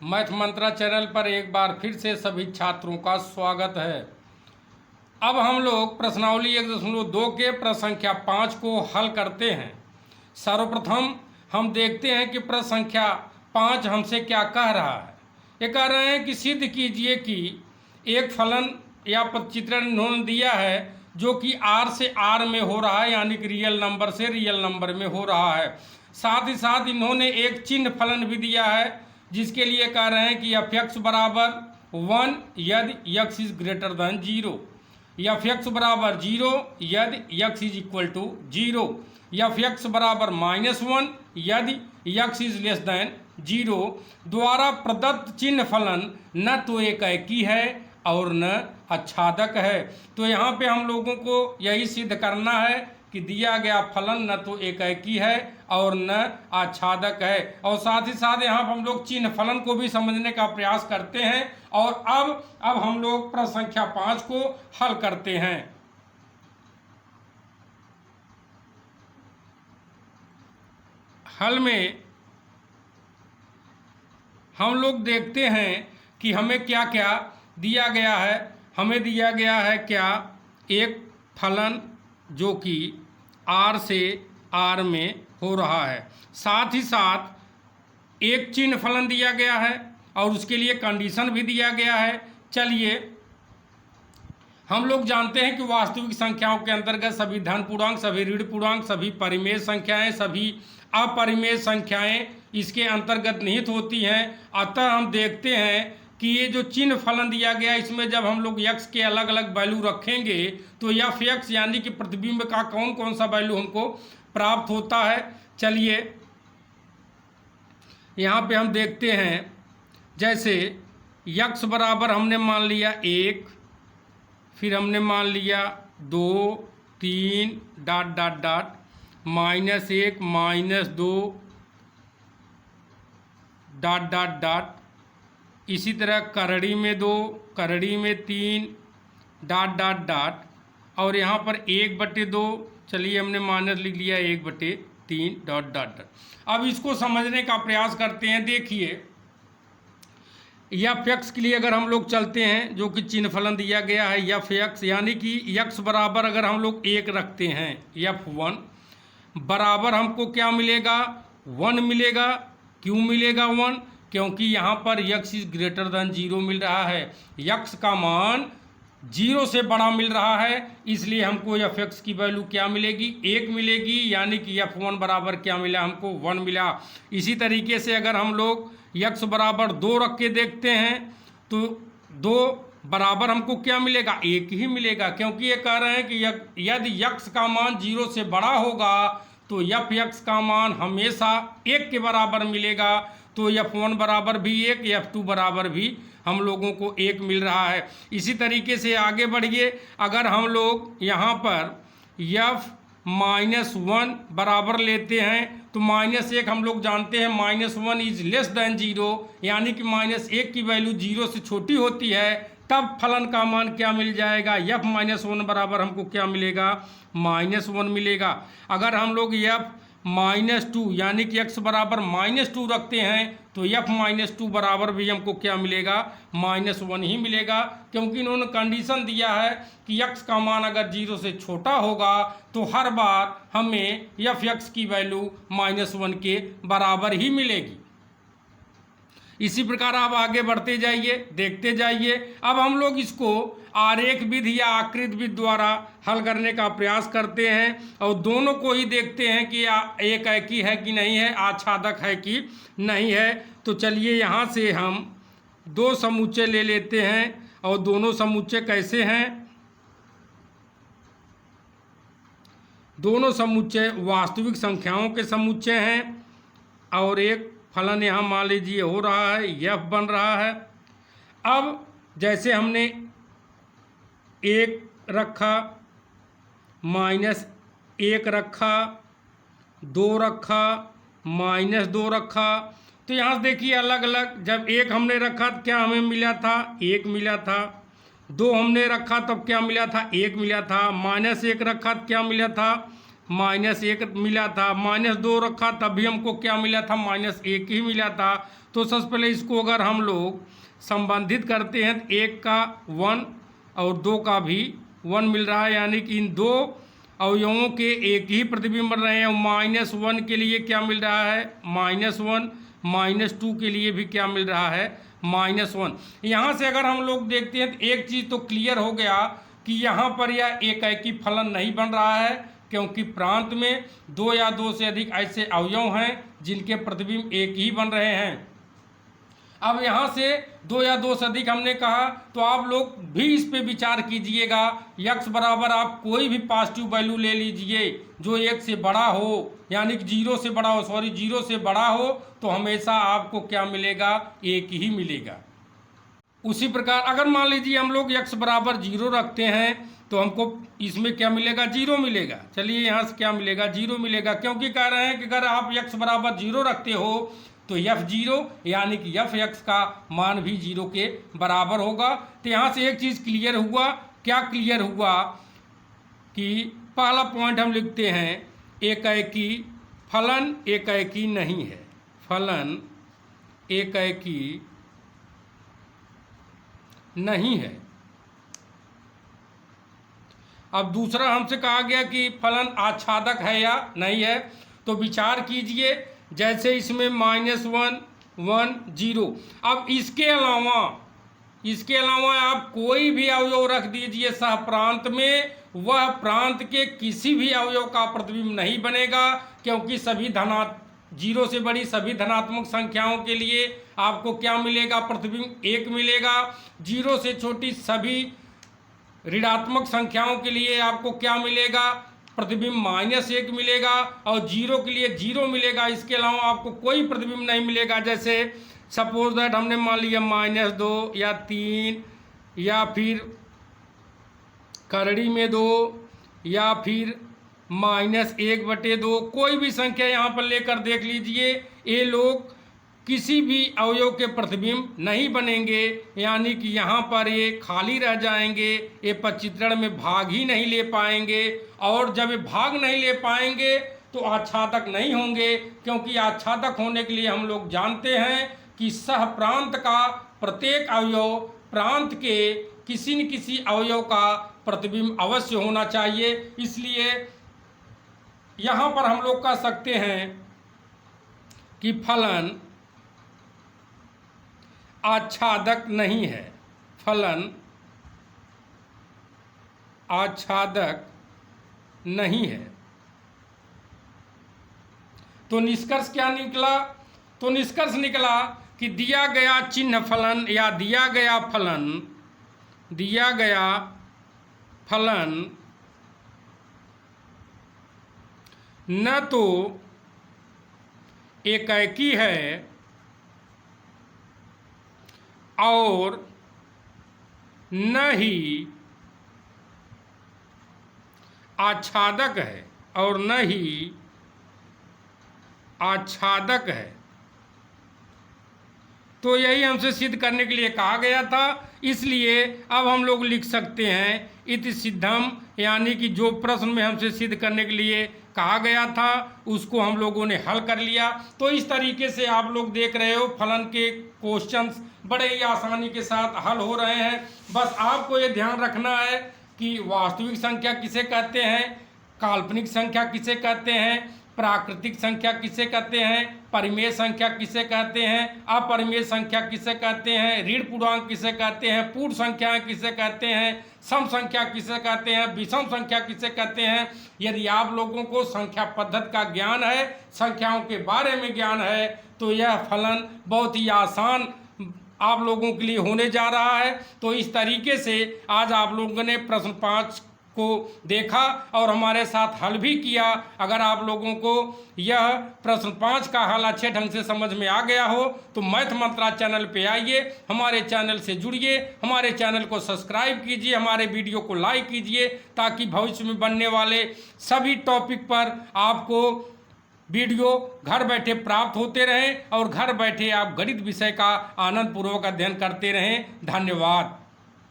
Math मंत्रा channel पर एक बार फिर से सभी छात्रों का स्वागत है। अब हम लोग प्रश्नावली 1.2 के प्रश्न संख्या 5 को हल करते हैं। सर्वप्रथम हम देखते हैं कि प्रश्न संख्या 5 हमसे क्या कह रहा है। ये कह रहे हैं कि सिद्ध कीजिए कि एक फलन या चित्रण इन्होंने दिया है जो कि r से r में हो रहा है, यानी कि रियल नंबर से रियल नंबर में हो रहा है। साथ ही साथ इन्होंने एक चिन्ह फलन भी दिया है जिसके लिए कह रहे हैं कि एफ एक्स बराबर 1 यदि x is greater than 0, f x बराबर 0 यदि x is equal to 0, f x बराबर -1 यदि x इज लेस देन 0 द्वारा प्रदत्त चिन्ह फलन न तो एकैकी है और न आच्छादक है। तो यहाँ पे हम लोगों को यही सिद्ध करना है कि दिया गया फलन न तो एकैकी है और न आच्छादक है। और साथ ही साथ यहाँ पर हम लोग चिन्ह फलन को भी समझने का प्रयास करते हैं। और अब हम लोग प्रश्न संख्या 5 को हल करते हैं। हल में हम लोग देखते हैं कि हमें क्या क्या दिया गया है। हमें दिया गया है क्या, एक फलन जो कि r से r में हो रहा है, साथ ही साथ एक चिन्ह फलन दिया गया है और उसके लिए कंडीशन भी दिया गया है। चलिए, हम लोग जानते हैं कि वास्तविक संख्याओं के अंतर्गत सभी धन पूर्णांक, सभी ऋण पूर्णांक, सभी परिमेय संख्याएं, सभी अपरिमेय संख्याएं इसके अंतर्गत निहित होती हैं। अतः हम देखते हैं कि ये जो चिन्ह फलन दिया गया है इसमें जब हम लोग x के अलग अलग वैल्यू रखेंगे तो एफ एक्स यानी कि प्रतिबिंब का कौन कौन सा वैल्यू हमको प्राप्त होता है। चलिए यहाँ पे हम देखते हैं, जैसे x बराबर हमने मान लिया 1, फिर हमने मान लिया 2, 3 dot dot dot -1 -2 dot dot dot, इसी तरह करड़ी में 2, करड़ी में 3 डॉट डॉट डॉट, और यहाँ पर 1/2, चलिए हमने माइनस लिख लिया 1/3 डॉट डॉट डॉट। अब इसको समझने का प्रयास करते हैं। देखिए, एफ एक्स के लिए अगर हम लोग चलते हैं जो कि चिन्ह फलन दिया गया है एफ एक्स, यानी कि x बराबर अगर हम लोग 1 रखते हैं, f1 बराबर हमको क्या मिलेगा, 1 मिलेगा। क्यों मिलेगा 1? क्योंकि यहाँ पर x इज ग्रेटर देन 0 मिल रहा है, x का मान 0 से बड़ा मिल रहा है, इसलिए हमको एफ एक्स की वैल्यू क्या मिलेगी, 1 मिलेगी। यानी कि f1 बराबर क्या मिला, हमको 1 मिला। इसी तरीके से अगर हम लोग x बराबर 2 रख के देखते हैं तो 2 बराबर हमको क्या मिलेगा, 1 ही मिलेगा। क्योंकि ये कह रहे हैं कि यदि x का मान 0 से बड़ा होगा तो एफ एक्स का मान हमेशा 1 के बराबर मिलेगा। तो f1 बराबर भी 1, f2 बराबर भी हम लोगों को 1 मिल रहा है। इसी तरीके से आगे बढ़िए, अगर हम लोग यहाँ पर f-1 बराबर लेते हैं तो -1 हम लोग जानते हैं -1 इज लेस देन 0, यानी कि -1 की वैल्यू 0 से छोटी होती है, तब फलन का मान क्या मिल जाएगा, f-1 बराबर हमको क्या मिलेगा, -1 मिलेगा। अगर हम लोग f-2 यानी कि x बराबर -2 रखते हैं तो f-2 बराबर भी हमको क्या मिलेगा, -1 ही मिलेगा। क्योंकि इन्होंने कंडीशन दिया है कि x का मान अगर 0 से छोटा होगा तो हर बार हमें एफ एक्स की वैल्यू -1 के बराबर ही मिलेगी। इसी प्रकार आप आगे बढ़ते जाइए, देखते जाइए। अब हम लोग इसको आरेख विधि या आकृति विधि द्वारा हल करने का प्रयास करते हैं और दोनों को ही देखते हैं कि एकैकी है कि नहीं है, आच्छादक है कि नहीं है। तो चलिए यहाँ से हम 2 समुच्चय ले लेते हैं और दोनों समुच्चय कैसे हैं, दोनों समुच्चय वास्तविक संख्याओं के समुच्चय हैं और एक फलन यहाँ मान लीजिए हो रहा है, f बन रहा है। अब जैसे हमने 1 रखा, -1 रखा, 2 रखा, -2 रखा, तो यहाँ से देखिए अलग अलग, जब 1 हमने रखा तो क्या हमें मिला था, 1 मिला था। 2 हमने रखा तब क्या मिला था, 1 मिला था। -1 रखा तो क्या मिला था, -1 मिला था, -2 रखा तब भी हमको क्या मिला था, -1 ही मिला था। तो सबसे पहले इसको अगर हम लोग संबंधित करते हैं तो 1 का 1 और 2 का भी 1 मिल रहा है, यानी कि इन दो अवयवों के एक ही प्रतिबिंब बन रहे हैं। -1 के लिए क्या मिल रहा है, -1, -2 के लिए भी क्या मिल रहा है, -1। यहाँ से अगर हम लोग देखते हैं तो एक चीज़ तो क्लियर हो गया कि यहाँ पर यह एकाएकी फलन नहीं बन रहा है, क्योंकि प्रांत में 2 या 2 से अधिक ऐसे अवयव हैं जिनके प्रतिबिंब एक ही बन रहे हैं। अब यहाँ से 2 या 2 से अधिक हमने कहा, तो आप लोग भी इस पे विचार कीजिएगा। x बराबर आप कोई भी पॉजिटिव वैल्यू ले लीजिए जो 1 से बड़ा हो, यानी कि 0 से बड़ा हो, 0 से बड़ा हो, तो हमेशा आपको क्या मिलेगा, 1 ही मिलेगा। उसी प्रकार अगर मान लीजिए हम लोग x बराबर 0 रखते हैं तो हमको इसमें क्या मिलेगा, 0 मिलेगा। चलिए यहाँ से क्या मिलेगा, 0 मिलेगा, क्योंकि कह रहे हैं कि अगर आप x बराबर 0 रखते हो तो f0 यानी कि f(x) का मान भी 0 के बराबर होगा। तो यहाँ से एक चीज़ क्लियर हुआ, क्या क्लियर हुआ कि पहला पॉइंट हम लिखते हैं, एकाएकी फलन एकाएकी नहीं है, फलन एकाएकी नहीं है। अब दूसरा हमसे कहा गया कि फलन आच्छादक है या नहीं है, तो विचार कीजिए। जैसे इसमें -1, 1, 0। अब इसके अलावा आप कोई भी अवयव रख दीजिए सहप्रांत में, वह प्रांत के किसी भी अवयव का प्रतिबिंब नहीं बनेगा, क्योंकि सभी 0 से बड़ी सभी धनात्मक संख्याओं के लिए आपको क्या मिलेगा, प्रतिबिंब 1 मिलेगा। 0 से छोटी सभी ऋणात्मक संख्याओं के लिए आपको क्या मिलेगा, प्रतिबिंब -1 मिलेगा, और 0 के लिए 0 मिलेगा। इसके अलावा आपको कोई प्रतिबिंब नहीं मिलेगा। जैसे सपोज दैट हमने मान लिया -2 या 3 या फिर करड़ी में 2 या फिर -1/2, कोई भी संख्या यहाँ पर लेकर देख लीजिए, ये लोग किसी भी अवयव के प्रतिबिंब नहीं बनेंगे, यानी कि यहाँ पर ये खाली रह जाएंगे, ये पदचित्रण में भाग ही नहीं ले पाएंगे। और जब ये भाग नहीं ले पाएंगे तो आच्छादक नहीं होंगे, क्योंकि आच्छादक होने के लिए हम लोग जानते हैं कि सहप्रांत का प्रत्येक अवयव प्रांत के किसी न किसी अवयव का प्रतिबिंब अवश्य होना चाहिए। इसलिए यहाँ पर हम लोग कह सकते हैं कि फलन आच्छादक नहीं है, फलन आच्छादक नहीं है। तो निष्कर्ष क्या निकला, तो निष्कर्ष निकला कि दिया गया चिन्ह फलन या दिया गया फलन न तो एकाएकी है और न ही आच्छादक है, और न ही आच्छादक है। तो यही हमसे सिद्ध करने के लिए कहा गया था। इसलिए अब हम लोग लिख सकते हैं इति सिद्धम, यानी कि जो प्रश्न में हमसे सिद्ध करने के लिए कहा गया था उसको हम लोगों ने हल कर लिया। तो इस तरीके से आप लोग देख रहे हो फलन के क्वेश्चंस बड़े ही आसानी के साथ हल हो रहे हैं। बस आपको ये ध्यान रखना है कि वास्तविक संख्या किसे कहते हैं, काल्पनिक संख्या किसे कहते हैं, प्राकृतिक संख्या किसे कहते हैं, परिमेय संख्या किसे कहते हैं, अपरिमेय संख्या किसे कहते हैं, ऋण पूर्णांक किसे कहते हैं, पूर्ण संख्याएं किसे कहते हैं, सम संख्या किसे कहते हैं, विषम संख्या किसे कहते हैं। यदि आप लोगों को संख्या पद्धति का ज्ञान है, संख्याओं के बारे में ज्ञान है, तो यह फलन बहुत ही आसान आप लोगों के लिए होने जा रहा है। तो इस तरीके से आज आप लोगों ने प्रश्न 5 को देखा और हमारे साथ हल भी किया। अगर आप लोगों को यह प्रश्न 5 का हल अच्छे ढंग से समझ में आ गया हो तो मैथ मंत्रा चैनल पे आइए, हमारे चैनल से जुड़िए, हमारे चैनल को सब्सक्राइब कीजिए, हमारे वीडियो को लाइक कीजिए, ताकि भविष्य में बनने वाले सभी टॉपिक पर आपको वीडियो घर बैठे प्राप्त होते रहें और घर बैठे आप गणित विषय का आनंद पूर्वक अध्ययन करते रहें। धन्यवाद।